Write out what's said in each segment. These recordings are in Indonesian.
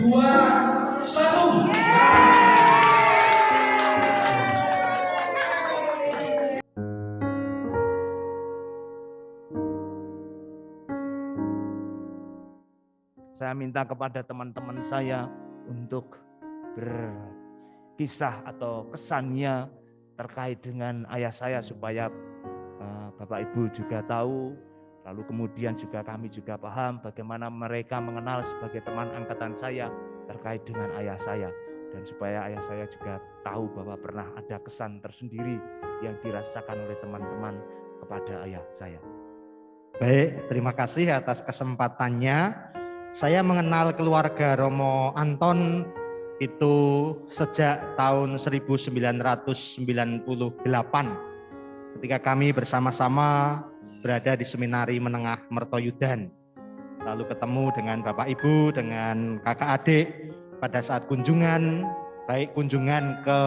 2, 1. Saya minta kepada teman-teman saya untuk berkisah atau kesannya terkait dengan ayah saya supaya Bapak Ibu juga tahu, lalu kemudian juga kami juga paham bagaimana mereka mengenal sebagai teman angkatan saya terkait dengan ayah saya, dan supaya ayah saya juga tahu bahwa pernah ada kesan tersendiri yang dirasakan oleh teman-teman kepada ayah saya. Baik, terima kasih atas kesempatannya. Saya mengenal keluarga Romo Anton itu sejak tahun 1998 ketika kami bersama-sama berada di Seminari Menengah Mertoyudan. Lalu ketemu dengan Bapak Ibu, dengan kakak adik pada saat kunjungan, baik kunjungan ke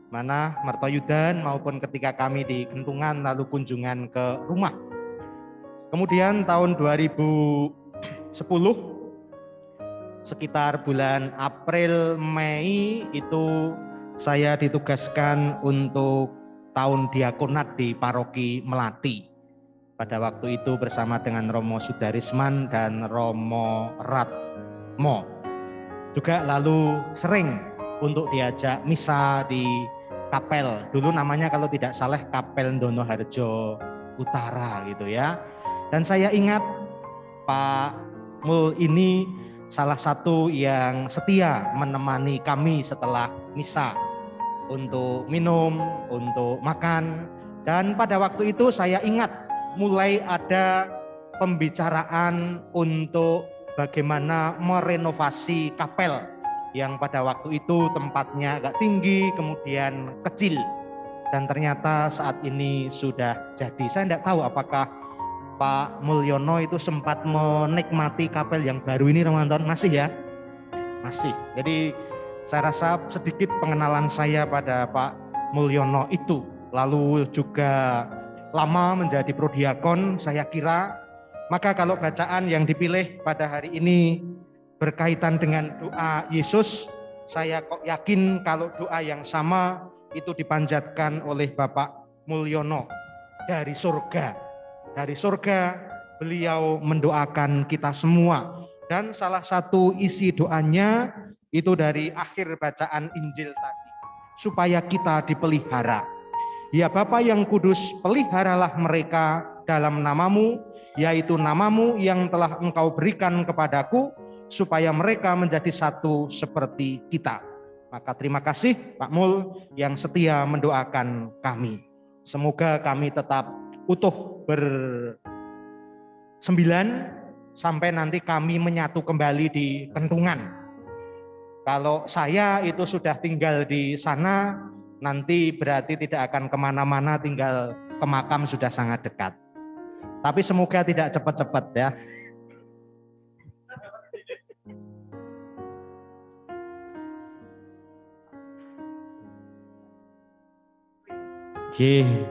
mana Mertoyudan maupun ketika kami di Kentungan lalu kunjungan ke rumah. Kemudian tahun 2010 sekitar bulan April Mei itu saya ditugaskan untuk tahun diakonat di paroki Melati. Pada waktu itu bersama dengan Romo Sudarisman dan Romo Ratmo. Juga lalu sering untuk diajak misa di kapel. Dulu namanya kalau tidak salah Kapel Donoharjo Utara gitu ya. Dan saya ingat Pak Mul ini salah satu yang setia menemani kami setelah misa untuk minum, untuk makan. Dan pada waktu itu saya ingat mulai ada pembicaraan untuk bagaimana merenovasi kapel yang pada waktu itu tempatnya agak tinggi kemudian kecil, dan ternyata saat ini sudah jadi. Saya tidak tahu apakah Pak Mulyono itu sempat menikmati kapel yang baru ini, Ramadan. Masih ya? Masih. Jadi saya rasa sedikit pengenalan saya pada Pak Mulyono itu. Lalu juga lama menjadi prodiakon saya kira. Maka kalau bacaan yang dipilih pada hari ini berkaitan dengan doa Yesus, saya kok yakin kalau doa yang sama itu dipanjatkan oleh Bapak Mulyono dari surga. Dari surga beliau mendoakan kita semua, dan salah satu isi doanya itu dari akhir bacaan Injil tadi, supaya kita dipelihara. Ya Bapa yang kudus, peliharalah mereka dalam namamu, yaitu namamu yang telah engkau berikan kepadaku, supaya mereka menjadi satu seperti kita. Maka terima kasih Pak Mul yang setia mendoakan kami. Semoga kami tetap utuh bersembilan sampai nanti kami menyatu kembali di Kentungan. Kalau saya itu sudah tinggal di sana, nanti berarti tidak akan kemana-mana, tinggal ke makam sudah sangat dekat. Tapi semoga tidak cepat-cepat ya.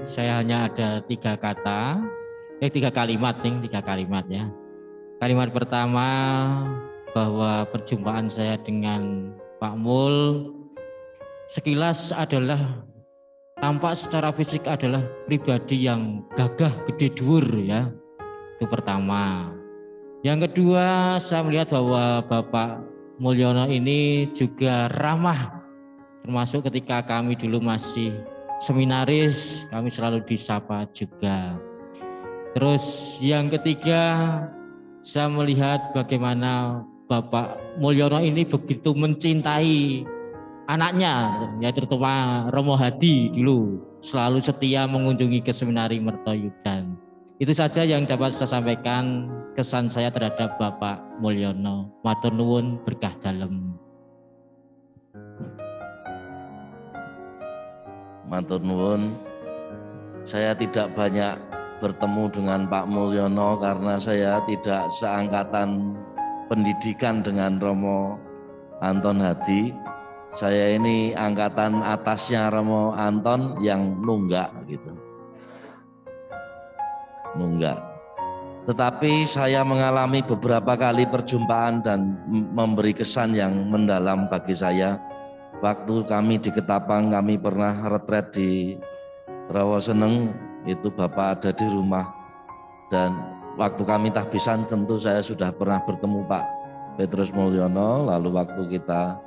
Saya hanya ada tiga kalimat ya. Kalimat pertama bahwa perjumpaan saya dengan Pak Mul sekilas adalah tampak secara fisik adalah pribadi yang gagah gede dhuwur ya. Itu pertama. Yang kedua, saya melihat bahwa Bapak Mulyono ini juga ramah, termasuk ketika kami dulu masih seminaris, kami selalu disapa juga. Terus yang ketiga, saya melihat bagaimana Bapak Mulyono ini begitu mencintai anaknya, ya terutama Romo Hadi dulu, selalu setia mengunjungi ke Seminari Mertoyudan. Itu saja yang dapat saya sampaikan kesan saya terhadap Bapak Mulyono. Matur nuwun, berkah dalem. Matur nuwun. Saya tidak banyak bertemu dengan Pak Mulyono karena saya tidak seangkatan pendidikan dengan Romo Anton Hadi. Saya ini angkatan atasnya Romo Anton yang nunggak gitu. Nunggak. Tetapi saya mengalami beberapa kali perjumpaan dan memberi kesan yang mendalam bagi saya. Waktu kami di Ketapang, kami pernah retret di Rawaseneng, itu Bapak ada di rumah. Dan waktu kami tahbisan tentu saya sudah pernah bertemu Pak Petrus Mulyono. Lalu waktu kita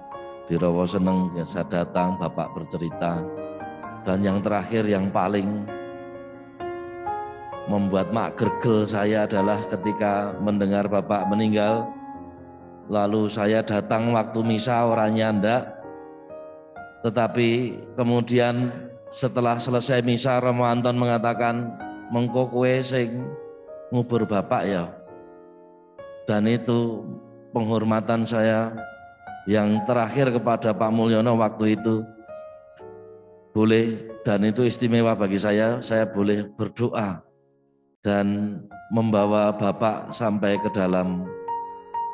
di Rawaseneng, saya datang, Bapak bercerita. Dan yang terakhir yang paling membuat mak gergel saya adalah ketika mendengar Bapak meninggal. Lalu saya datang waktu misa, orangnya ndak. Tetapi kemudian setelah selesai misa, Romo Anton mengatakan, mengko kowe sing ngubur Bapak ya. Dan itu penghormatan saya yang terakhir kepada Pak Mulyono waktu itu. Boleh, dan itu istimewa bagi saya boleh berdoa dan membawa Bapak sampai ke dalam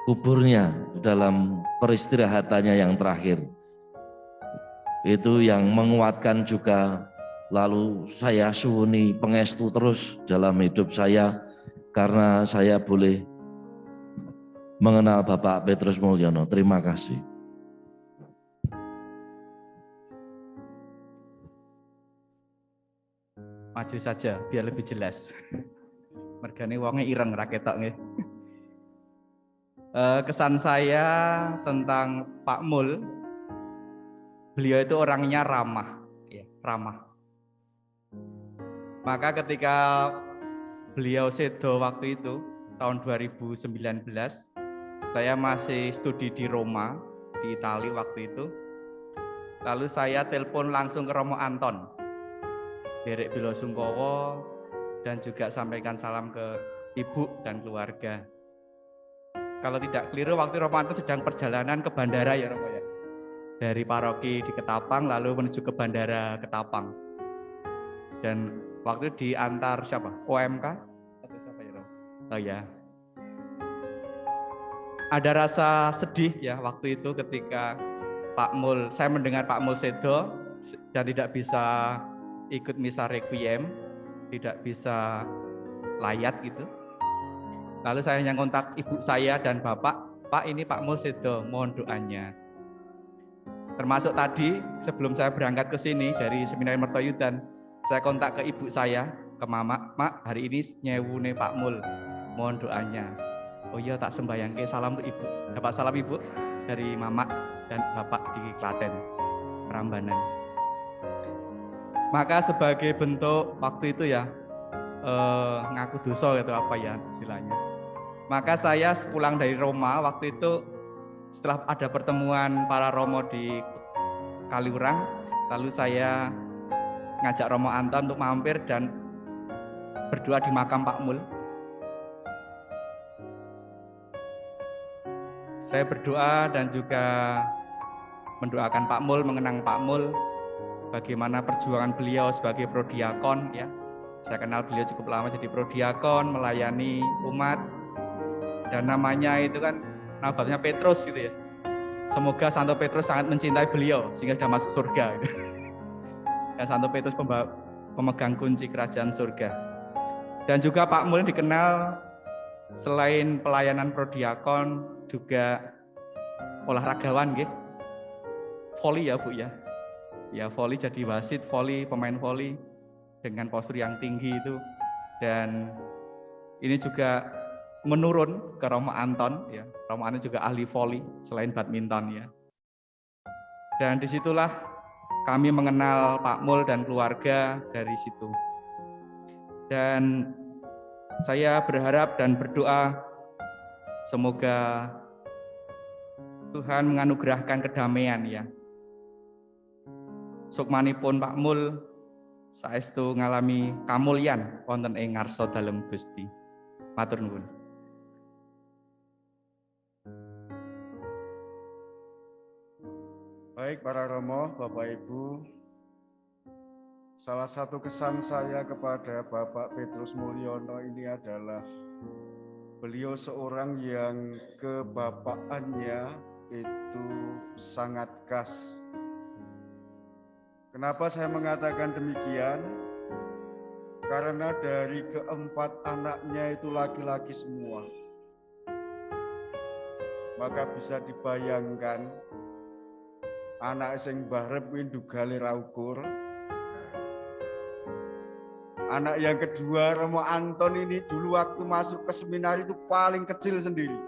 kuburnya, dalam peristirahatannya yang terakhir. Itu yang menguatkan juga. Lalu saya suwuni pengestu terus dalam hidup saya, karena saya boleh mengenal Bapak Petrus Mulyono. Terima kasih. Maju saja biar lebih jelas. Mergane wonge ireng ra ketok nggih. Kesan saya tentang Pak Mul, beliau itu orangnya ramah, ya, ramah. Maka ketika beliau sedo waktu itu tahun 2019, saya masih studi di Roma, di Italia waktu itu. Lalu saya telepon langsung ke Romo Anton, derek bela sungkawa, dan juga sampaikan salam ke ibu dan keluarga. Kalau tidak keliru waktu Romo Anton sedang perjalanan ke bandara ya Romo ya, dari paroki di Ketapang lalu menuju ke bandara Ketapang. Dan waktu diantar siapa? OMK atau siapa ya Romo? Oh ya. Ada rasa sedih ya waktu itu ketika Pak Mul, saya mendengar Pak Mul sedo dan tidak bisa ikut misa requiem, tidak bisa layat gitu. Lalu saya hanya kontak ibu saya dan bapak, Pak ini Pak Mul sedo, mohon doanya. Termasuk tadi sebelum saya berangkat ke sini dari Seminari Mertoyudan, saya kontak ke ibu saya, ke mama, Mak hari ini nyewune Pak Mul, mohon doanya. Oh iya tak sembayangke, salam untuk ibu. Dapat salam ibu dari mama dan bapak di Klaten, Prambanan. Maka sebagai bentuk waktu itu ya ngaku dosa gitu apa ya istilahnya. Maka saya pulang dari Roma waktu itu setelah ada pertemuan para Romo di Kaliurang, lalu saya ngajak Romo Anton untuk mampir dan berdoa di makam Pak Mul. Saya berdoa dan juga mendoakan Pak Mul, mengenang Pak Mul, bagaimana perjuangan beliau sebagai prodiakon ya. Saya kenal beliau cukup lama jadi prodiakon, melayani umat. Dan namanya itu kan namanya Petrus gitu ya. Semoga Santo Petrus sangat mencintai beliau sehingga sudah masuk surga. Dan Santo Petrus pemegang kunci kerajaan surga. Dan juga Pak Mul dikenal selain pelayanan prodiakon juga olahragawan gitu. Voli ya Bu ya. Ya voli jadi wasit, voli pemain voli dengan postur yang tinggi itu. Dan ini juga menurun ke Romo Anton ya. Romo Anton juga ahli voli selain badminton ya. Dan disitulah kami mengenal Pak Mul dan keluarga dari situ. Dan saya berharap dan berdoa semoga Tuhan menganugerahkan kedamaian ya. Sukmanipun Pak Mul saestu ngalami kamulyan wonten ing ngarsa dalem Gusti. Matur nuwun. Baik para Romo, Bapak Ibu, salah satu kesan saya kepada Bapak Petrus Mulyono ini adalah beliau seorang yang kebapaannya itu sangat khas. Kenapa saya mengatakan demikian? karena dari keempat anaknya itu laki-laki semua. Maka bisa dibayangkan anak sing barep kuwi ndugale ra ukur. Anak yang kedua Romo Anton ini dulu waktu masuk ke seminar itu paling kecil sendiri.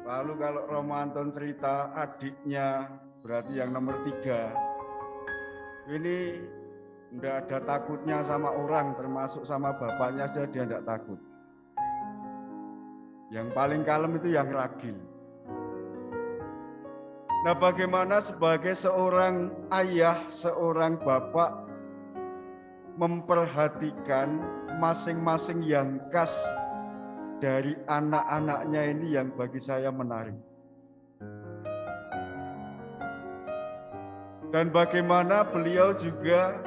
Lalu kalau Romo Anton cerita adiknya berarti yang nomor 3 ini enggak ada takutnya sama orang, termasuk sama bapaknya saja dia enggak takut. Yang paling kalem itu yang ragil. Nah, bagaimana sebagai seorang ayah, seorang bapak memperhatikan masing-masing yang khas dari anak-anaknya ini yang bagi saya menarik. Dan bagaimana beliau juga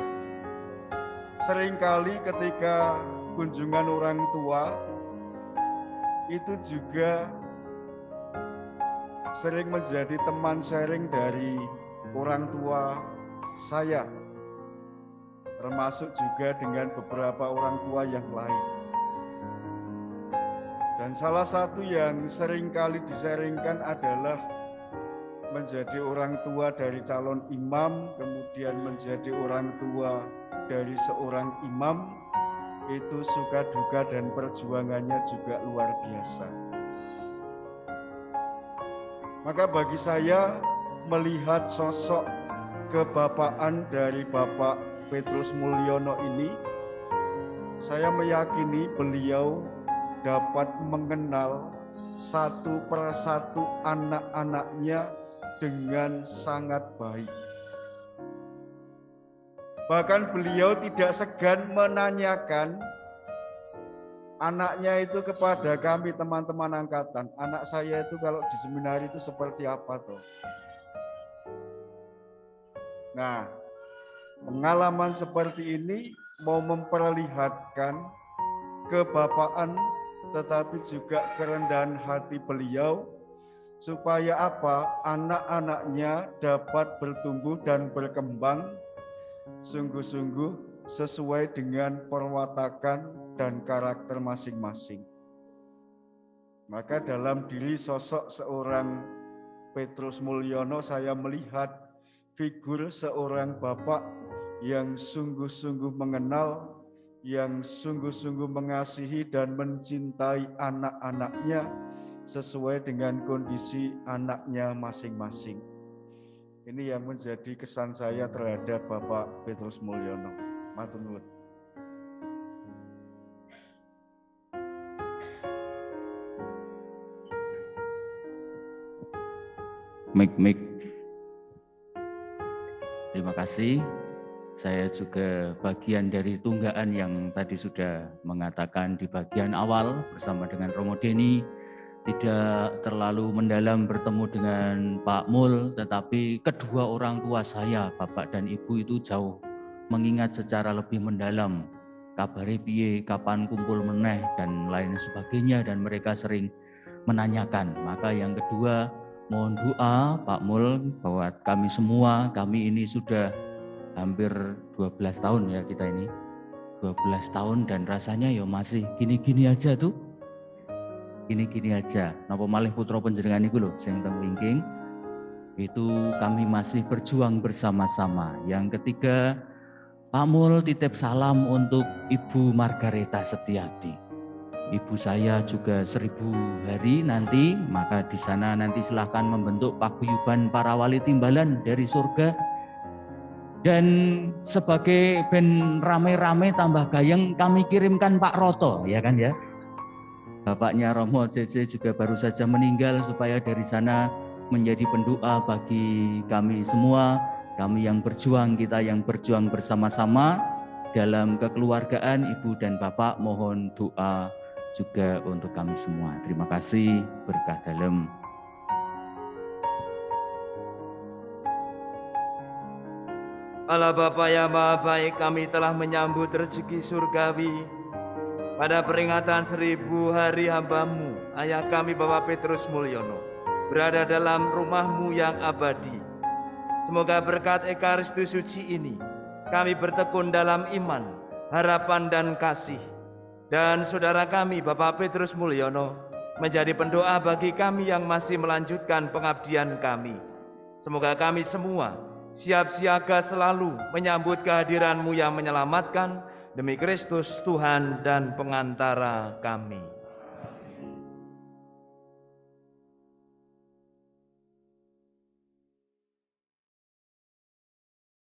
seringkali ketika kunjungan orang tua itu juga sering menjadi teman sharing dari orang tua saya, termasuk juga dengan beberapa orang tua yang lain. Dan salah satu yang seringkali disaringkan adalah menjadi orang tua dari calon imam, kemudian menjadi orang tua dari seorang imam, itu suka duka dan perjuangannya juga luar biasa. Maka bagi saya melihat sosok kebapaan dari Bapak Petrus Mulyono ini, saya meyakini beliau dapat mengenal satu persatu anak-anaknya dengan sangat baik. Bahkan beliau tidak segan menanyakan anaknya itu kepada kami teman-teman angkatan. Anak saya itu kalau di seminar itu seperti apa toh? Nah, pengalaman seperti ini mau memperlihatkan kebapaan tetapi juga kerendahan hati beliau supaya apa? Anak-anaknya dapat bertumbuh dan berkembang sungguh-sungguh sesuai dengan perwatakan dan karakter masing-masing. Maka dalam diri sosok seorang Petrus Mulyono saya melihat figur seorang bapak yang sungguh-sungguh mengenal, yang sungguh-sungguh mengasihi dan mencintai anak-anaknya sesuai dengan kondisi anaknya masing-masing. Ini yang menjadi kesan saya terhadap Bapak Petrus Mulyono. Matur nuwun. Mik. Terima kasih. Saya juga bagian dari tunggaan yang tadi sudah mengatakan di bagian awal bersama dengan Romo Deni, tidak terlalu mendalam bertemu dengan Pak Mul, tetapi kedua orang tua saya, Bapak dan Ibu itu jauh mengingat secara lebih mendalam kabare piye, kapan kumpul meneh dan lain sebagainya, dan mereka sering menanyakan. Maka yang kedua, mohon doa Pak Mul bahwa kami semua, kami ini sudah hampir 12 tahun ya kita ini, 12 tahun dan rasanya ya masih gini-gini aja tuh. Gini-gini aja. Napa malih putra panjenengan iku lho sing teng wingking itu kami masih berjuang bersama-sama. Yang ketiga, Pak Mul titip salam untuk Ibu Margareta Setiati. Ibu saya juga 1000 hari nanti, maka di sana nanti silahkan membentuk paguyuban para wali timbalan dari surga. Dan sebagai ben rame-rame tambah gayeng kami kirimkan Pak Roto, ya kan ya. Bapaknya Romo CC juga baru saja meninggal, supaya dari sana menjadi pendoa bagi kami semua, kami yang berjuang, kita yang berjuang bersama-sama dalam kekeluargaan. Ibu dan Bapak mohon doa juga untuk kami semua. Terima kasih, berkah dalam. Allah Bapa yang Maha Baik, kami telah menyambut rezeki surgawi pada peringatan 1000 hari hamba-Mu, ayah kami Bapak Petrus Mulyono, berada dalam rumah-Mu yang abadi. Semoga berkat Ekaristi suci ini kami bertekun dalam iman, harapan dan kasih. Dan saudara kami Bapak Petrus Mulyono menjadi pendoa bagi kami yang masih melanjutkan pengabdian kami. Semoga kami semua siap siaga selalu menyambut kehadiran-Mu yang menyelamatkan demi Kristus Tuhan dan pengantara kami.